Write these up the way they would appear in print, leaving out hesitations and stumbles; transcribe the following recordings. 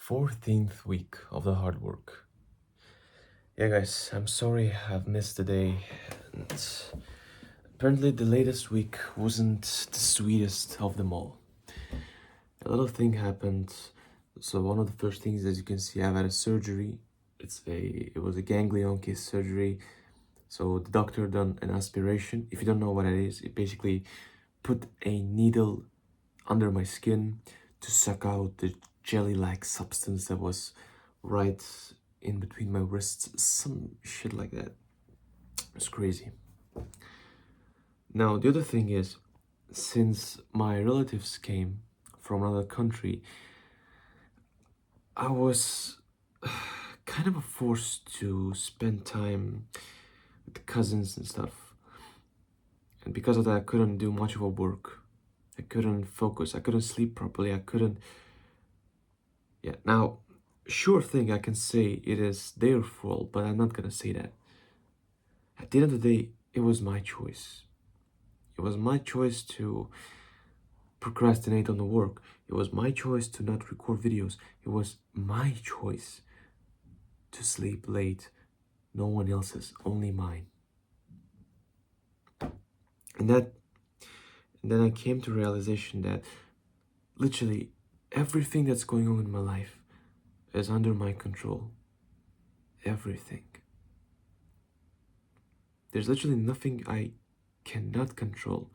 14th week of the hard work. Yeah, guys, I'm sorry I've missed a day. And apparently, the latest week wasn't the sweetest of them all. A lot of things happened. So one of the first things, as you can see, I've had a surgery. It was a ganglion case surgery. So the doctor done an aspiration. If you don't know what it is, it basically put a needle under my skin to suck out the jelly-like substance that was right in between my wrists, some shit like that. It's crazy. Now, the other thing is, since my relatives came from another country, I was kind of forced to spend time with cousins and stuff. And because of that, I couldn't do much of a work. I couldn't focus. I couldn't sleep properly. I couldn't. Yeah, now, sure thing, I can say it is their fault, but I'm not gonna say that. At the end of the day, it was my choice. It was my choice to procrastinate on the work. It was my choice to not record videos. It was my choice to sleep late. No one else's, only mine. And then I came to realization that literally everything that's going on in my life is under my control. Everything. There's literally nothing I cannot control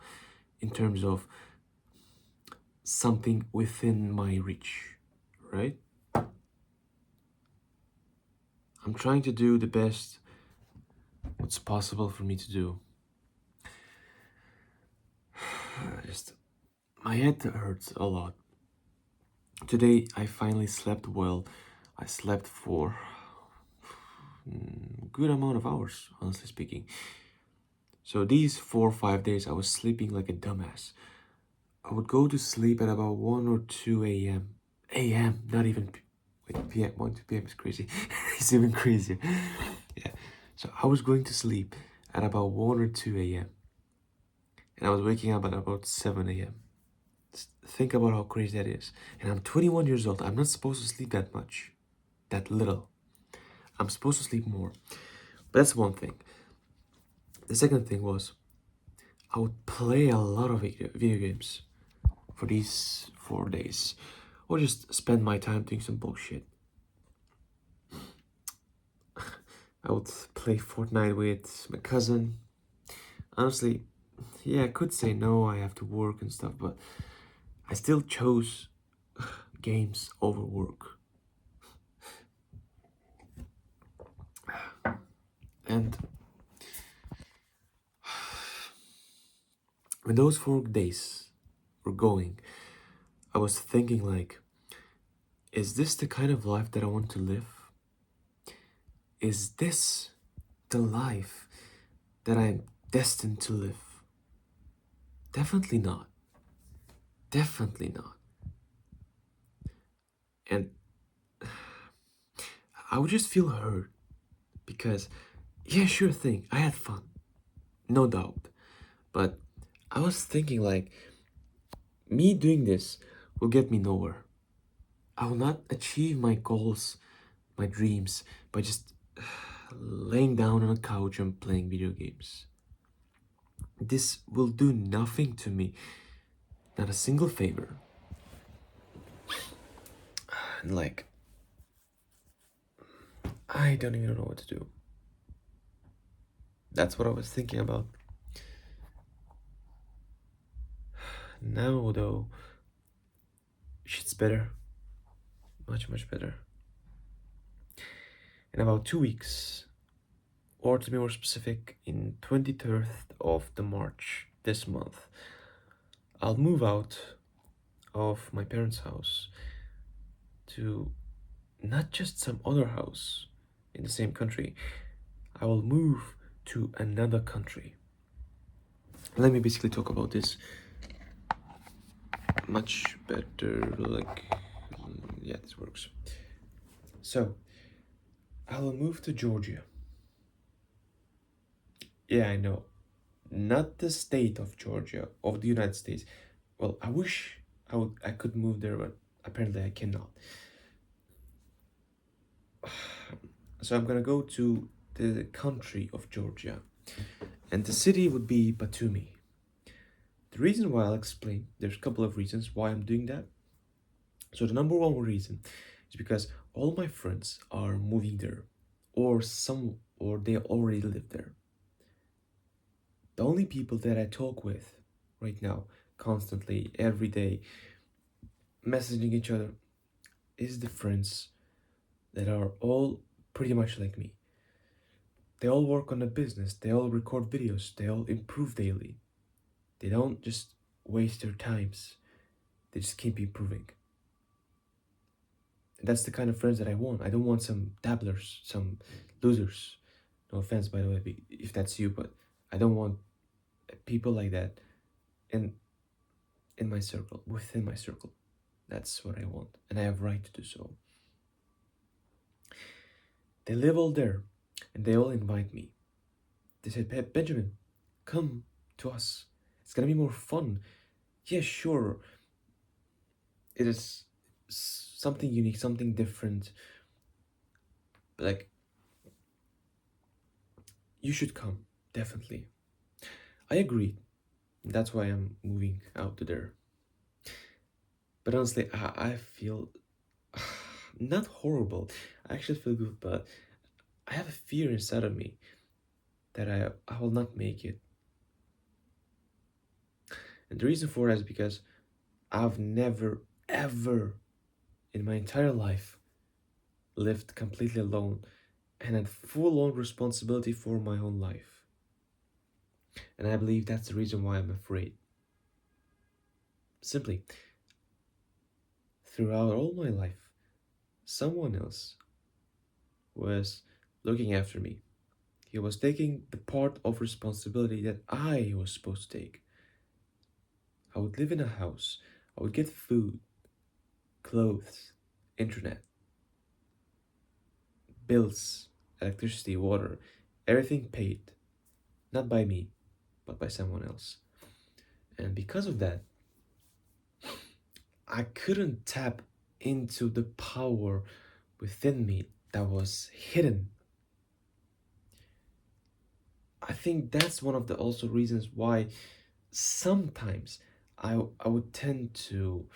in terms of something within my reach, right? I'm trying to do the best what's possible for me to do. Just my head hurts a lot. Today I finally slept well. I slept for good amount of hours, honestly speaking. So these 4 or 5 days I was sleeping like a dumbass. I would go to sleep at about 1 or 2 a.m. A.m. Not even p.m. 1 2 p.m. is crazy. It's even crazier. Yeah. So I was going to sleep at about 1 or 2 a.m. and I was waking up at about 7 a.m. Think about how crazy that is. And I'm 21 years old. I'm not supposed to sleep that much, that little. I'm supposed to sleep more. But that's one thing. The second thing was I would play a lot of video games for these 4 days, or just spend my time doing some bullshit. I would play Fortnite with my cousin. Honestly, yeah, I could say no, I have to work and stuff, but I still chose games over work. And when those 4 days were going, I was thinking like, is this the kind of life that I want to live? Is this the life that I'm destined to live? Definitely not. Definitely not. And I would just feel hurt because, yeah, sure thing, I had fun, no doubt. But I was thinking like, me doing this will get me nowhere. I will not achieve my goals, my dreams, by just laying down on a couch and playing video games. This will do nothing to me, not a single favor. And like, I don't even know what to do. That's what I was thinking about. Now, though, shit's better. Much, much better. In about 2 weeks, or to be more specific, in 23rd of the March this month, I'll move out of my parents' house to not just some other house in the same country. I will move to another country. Let me basically talk about this much better. Like, yeah, this works. So, I will move to Georgia. Yeah, I know. Not the state of Georgia, of the United States. Well, I wish I could move there, but apparently I cannot. So I'm gonna go to the country of Georgia, and the city would be Batumi. The reason why I'll explain, there's a couple of reasons why I'm doing that. So the number one reason is because all my friends are moving there, or they already live there. The only people that I talk with right now, constantly, every day, messaging each other, is the friends that are all pretty much like me. They all work on a business, they all record videos, they all improve daily. They don't just waste their times, they just keep improving. And that's the kind of friends that I want. I don't want some dabblers, some losers. No offense, by the way, if that's you, but I don't want people like that in my circle, within my circle. That's what I want, and I have right to do so. They live all there, and they all invite me. They said, Benjamin, come to us. It's gonna be more fun. Yeah, sure. It is something unique, something different. But like, you should come, definitely. I agreed. That's why I'm moving out to there. But honestly, I feel not horrible. I actually feel good, but I have a fear inside of me that I will not make it. And the reason for that is because I've never, ever in my entire life lived completely alone and had full on responsibility for my own life. And I believe that's the reason why I'm afraid. Simply, throughout all my life, someone else was looking after me. He was taking the part of responsibility that I was supposed to take. I would live in a house, I would get food, clothes, internet, bills, electricity, water, everything paid, not by me, but by someone else. And because of that, I couldn't tap into the power within me that was hidden. I think that's one of the also reasons why sometimes I would tend to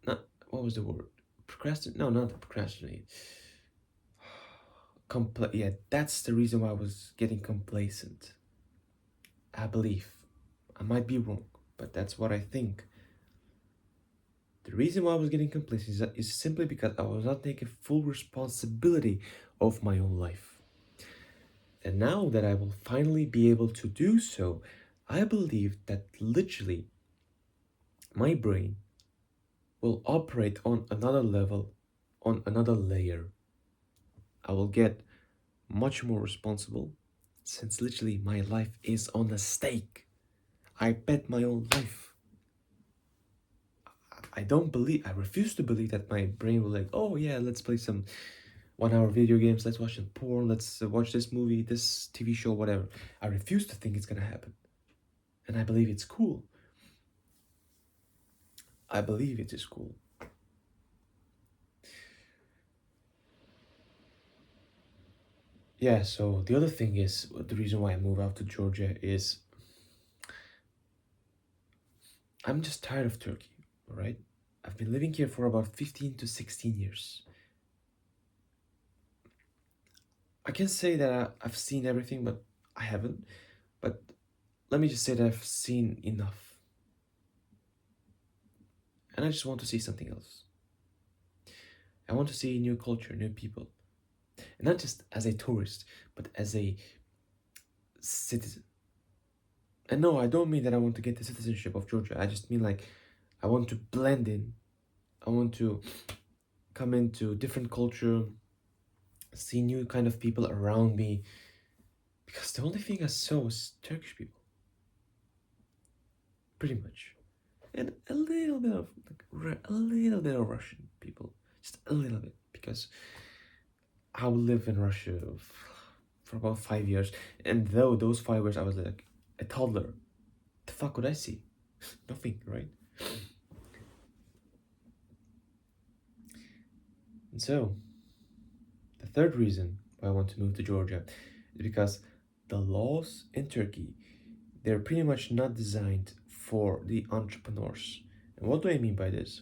not, what was the word, procrastinate, no, not procrastinate, yeah, that's the reason why I was getting complacent. I believe I might be wrong, but that's what I think. The reason why I was getting complacent is simply because I was not taking full responsibility of my own life. And now that I will finally be able to do so, I believe that literally my brain will operate on another level, on another layer. I will get much more responsible since literally my life is on a stake. I bet my own life. I refuse to believe that my brain will like, oh yeah, let's play some 1 hour video games, let's watch some porn, let's watch this movie, this TV show, whatever. I refuse to think it's gonna happen. And I believe it's cool. I believe it is cool. Yeah, so the other thing is, the reason why I moved out to Georgia is I'm just tired of Turkey, alright? I've been living here for about 15 to 16 years. I can say that I've seen everything, but I haven't. But let me just say that I've seen enough. And I just want to see something else. I want to see new culture, new people. And not just as a tourist, but as a citizen. And no, I don't mean that I want to get the citizenship of Georgia. I just mean like I want to blend in. I want to come into different culture, see new kind of people around me. Because the only thing I saw was Turkish people. Pretty much. And a little bit of a little bit of Russian people. Just a little bit. Because I lived in Russia for about 5 years. And though those 5 years I was like a toddler, the fuck could I see? Nothing, right? And so, third reason why I want to move to Georgia is because the laws in Turkey, they're pretty much not designed for the entrepreneurs. And what do I mean by this?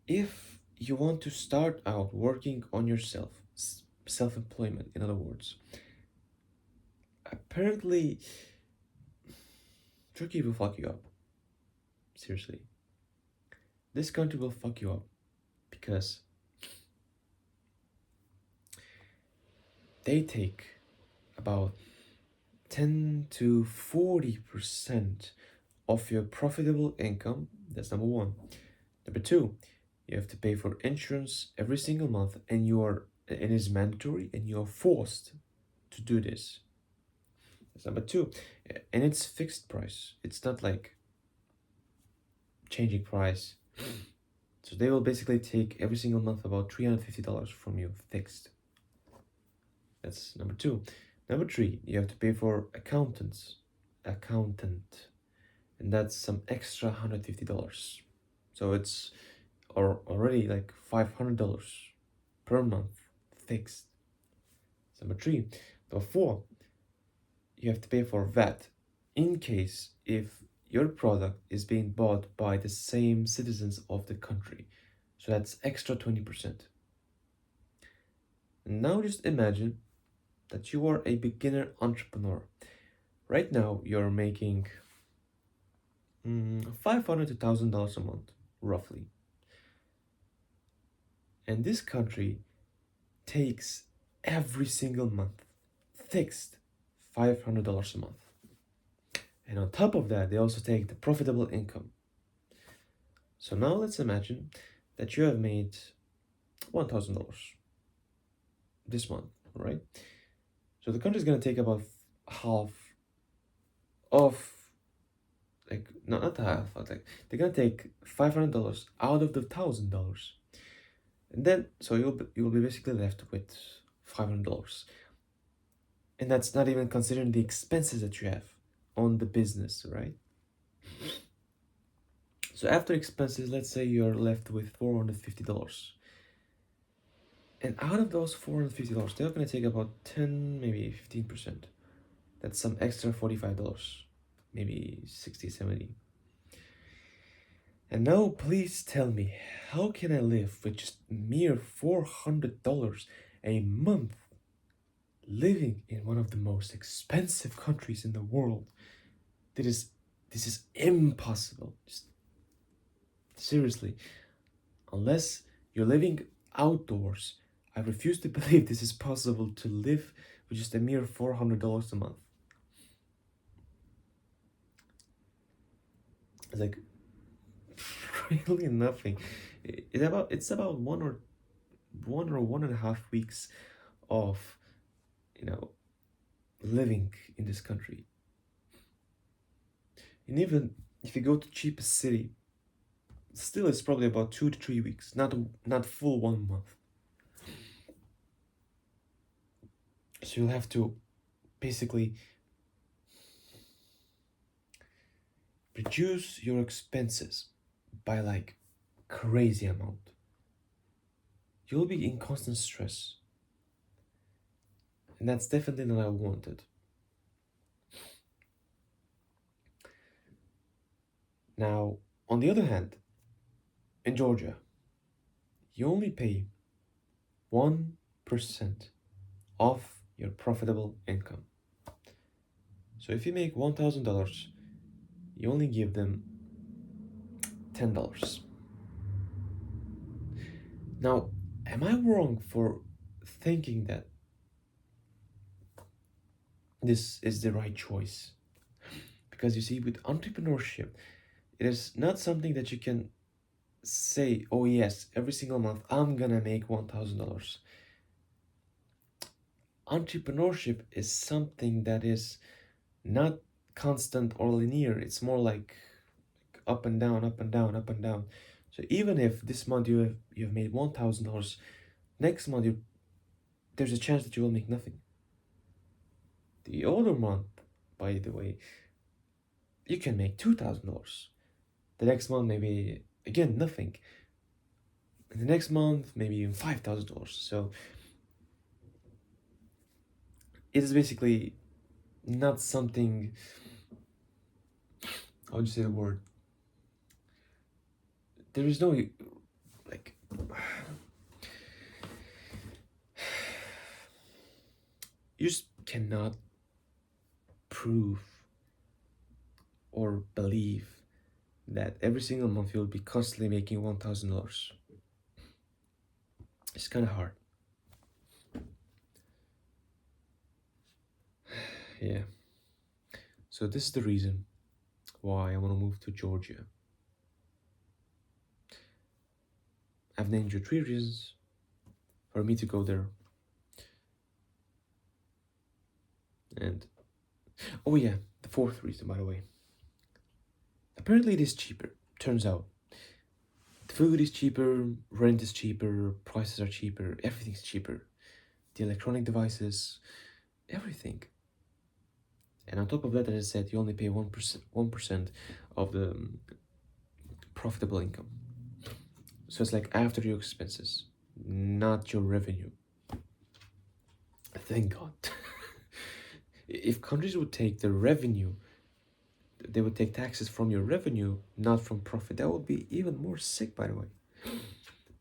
If you want to start out working on yourself, self-employment, in other words, apparently Turkey will fuck you up. Seriously. This country will fuck you up because they take about 10 to 40% of your profitable income. That's number one. Number two, you have to pay for insurance every single month, and it is mandatory, and you are forced to do this. That's number two. And it's fixed price. It's not like changing price. So they will basically take every single month about $350 from you fixed. That's number two. Number three, you have to pay for accountant, and that's some extra $150. So it's already like $500 per month fixed. That's number three. Number four, you have to pay for VAT in case if your product is being bought by the same citizens of the country. So that's extra 20%. Now just imagine that you are a beginner entrepreneur. Right now, you're making $500 to $1,000 a month, roughly. And this country takes every single month fixed $500 a month. And on top of that, they also take the profitable income. So now let's imagine that you have made $1,000 this month, right? So the country is going to take about half of, like, not half, but like they're going to take $500 out of the $1,000. And then, so you'll be basically left with $500. And that's not even considering the expenses that you have on the business, right? So after expenses, let's say you're left with $450. And out of those $450, they're going to take about 10, maybe 15%. That's some extra $45, maybe 60, 70. And now please tell me, how can I live with just mere $400 a month living in one of the most expensive countries in the world? This is impossible. Just seriously, unless you're living outdoors, I refuse to believe this is possible to live with just a mere $400 a month. It's like really nothing. It's about 1.5 weeks of living in this country. And even if you go to cheapest city, still it's probably about 2 to 3 weeks, not full 1 month. So you'll have to basically reduce your expenses by like crazy amount. You'll be in constant stress. And that's definitely not what I wanted. Now, on the other hand, in Georgia, you only pay 1% of your profitable income. So if you make $1,000, you only give them $10. Now, am I wrong for thinking that this is the right choice? Because you see, with entrepreneurship, it is not something that you can say, oh yes, every single month I'm gonna make $1,000. Entrepreneurship is something that is not constant or linear. It's more like up and down, up and down, up and down. So even if this month you have made $1,000, next month there's a chance that you will make nothing. The other month, by the way, you can make $2,000. The next month, maybe again nothing. And the next month, maybe even $5,000. So it is basically not something, how would you say the word? There is no, like, you just cannot prove or believe that every single month you'll be constantly making $1,000. It's kind of hard. Yeah. So this is the reason why I want to move to Georgia. I've named you 3 reasons for me to go there. And oh yeah, the 4th reason, by the way. Apparently it is cheaper. Turns out. The food is cheaper, rent is cheaper, prices are cheaper, everything's cheaper. The electronic devices, everything. And on top of that, as I said, you only pay 1% of the profitable income. So it's like after your expenses, not your revenue. Thank God. If countries would take the revenue, they would take taxes from your revenue, not from profit. That would be even more sick, by the way.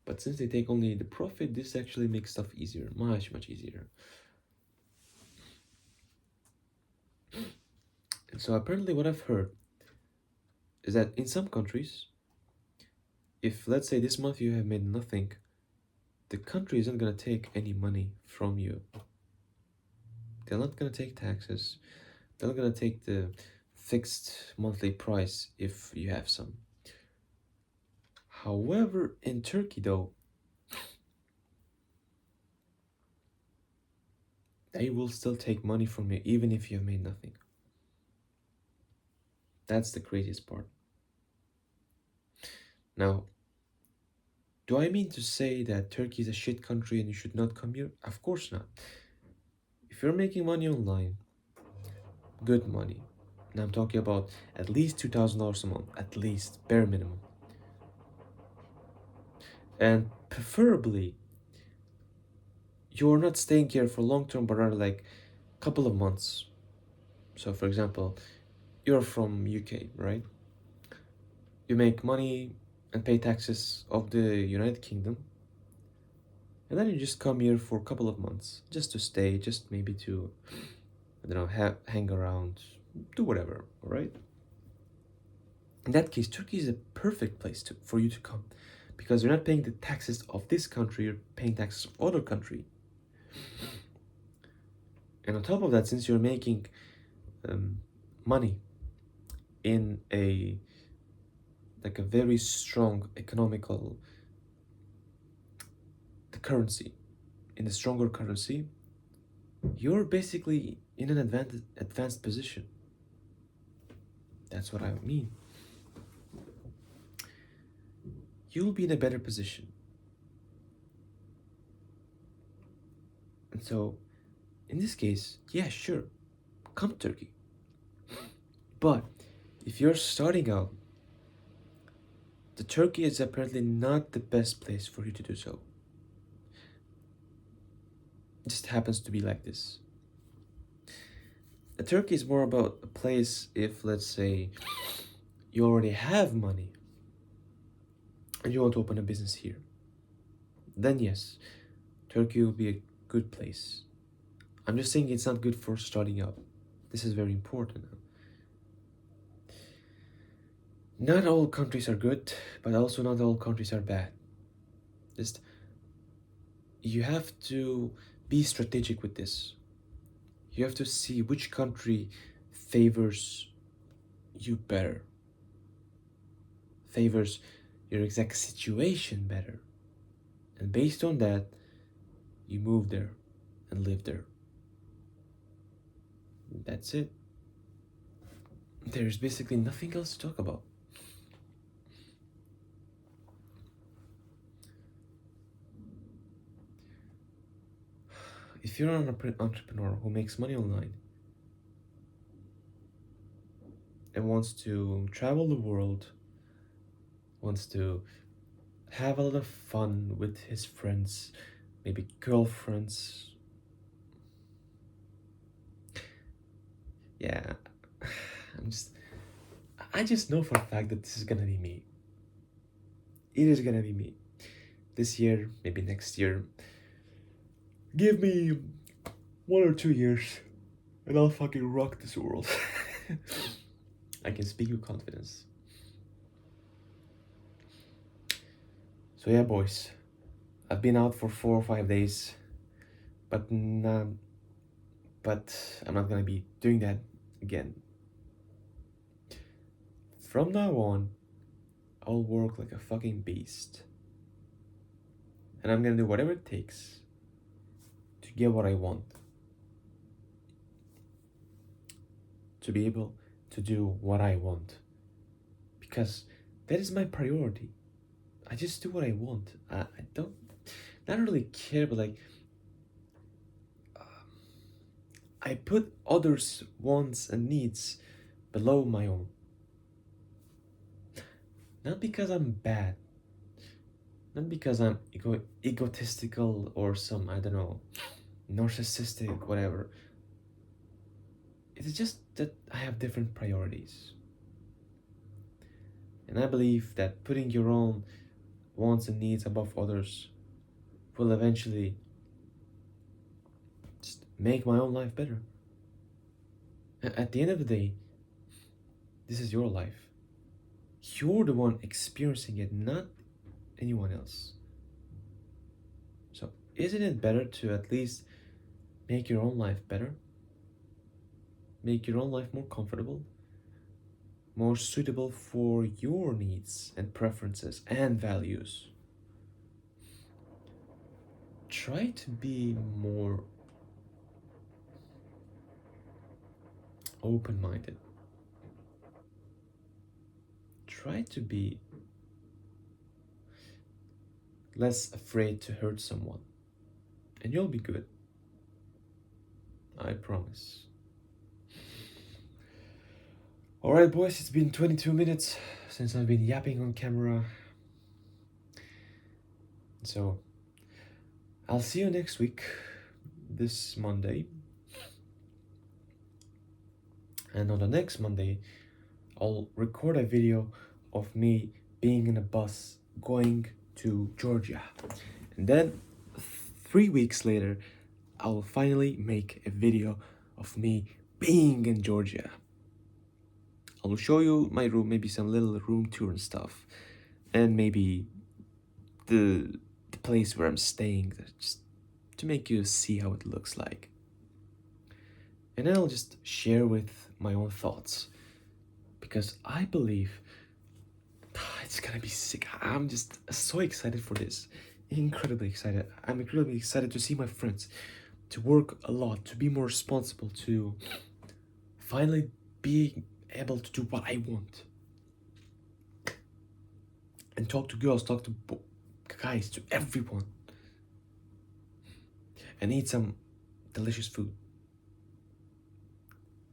But since they take only the profit, this actually makes stuff easier, much, much easier. And so apparently what I've heard is that in some countries, if let's say this month you have made nothing, the country isn't gonna take any money from you. They're not gonna take taxes. They're not gonna take the fixed monthly price if you have some. However, in Turkey though, they will still take money from you even if you have made nothing. That's the craziest part. Now, do I mean to say that Turkey is a shit country and you should not come here? Of course not. If you're making money online, good money, and I'm talking about at least $2,000 a month, at least, bare minimum. And preferably, you're not staying here for long term, but rather like a couple of months. So for example, you're from UK, right? You make money and pay taxes of the United Kingdom. And then you just come here for a couple of months, just to stay, just maybe to, I don't know, hang around, do whatever, all right? In that case, Turkey is a perfect place for you to come because you're not paying the taxes of this country, you're paying taxes of other country. And on top of that, since you're making money in a very strong economical currency, in a stronger currency, you're basically in an advanced position. That's what I mean. You'll be in a better position. And so, in this case, yeah, sure, come to Turkey. But if you're starting out, the Turkey is apparently not the best place for you to do so. It just happens to be like this. Turkey is more about a place if, let's say, you already have money and you want to open a business here. Then yes, Turkey will be a good place. I'm just saying it's not good for starting out. This is very important. Not all countries are good, but also not all countries are bad. Just, you have to be strategic with this. You have to see which country favors you better, favors your exact situation better. And based on that, you move there and live there. That's it. There's basically nothing else to talk about. If you're an entrepreneur who makes money online and wants to travel the world, wants to have a lot of fun with his friends, maybe girlfriends, Yeah, I just know for a fact that this is gonna be me. It is gonna be me. This year, maybe next year. Give me 1 or 2 years, and I'll fucking rock this world. I can speak with confidence. So yeah, boys, I've been out for 4 or 5 days, but I'm not gonna be doing that again. From now on, I'll work like a fucking beast, and I'm gonna do whatever it takes to get what I want, to be able to do what I want, because that is my priority. I just do what I want. I don't not really care, but like I put others' wants and needs below my own. Not because I'm bad, not because I'm egotistical or some, I don't know, narcissistic, whatever. It's just that I have different priorities. And I believe that putting your own wants and needs above others will eventually just make my own life better. At the end of the day, this is your life. You're the one experiencing it, not anyone else. So, isn't it better to at least make your own life better? Make your own life more comfortable, more suitable for your needs and preferences and values. Try to be more open minded. Try to be less afraid to hurt someone, and you'll be good. I promise. Alright, boys, it's been 22 minutes since I've been yapping on camera. So, I'll see you next week, this Monday. And on the next Monday, I'll record a video of me being in a bus going to Georgia. And then 3 weeks later, I'll finally make a video of me being in Georgia. I'll show you my room, maybe some little room tour and stuff. And maybe the place where I'm staying, just to make you see how it looks like. And then I'll just share with my own thoughts, because I believe it's gonna be sick. I'm just so excited for this. Incredibly excited. I'm incredibly excited to see my friends, to work a lot, to be more responsible, to finally be able to do what I want. And talk to girls, talk to guys, to everyone. And eat some delicious food.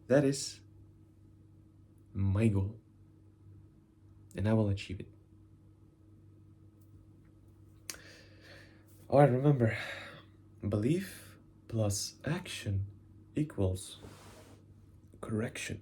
That is my goal. And I will achieve it. Alright, remember, belief plus action equals correction.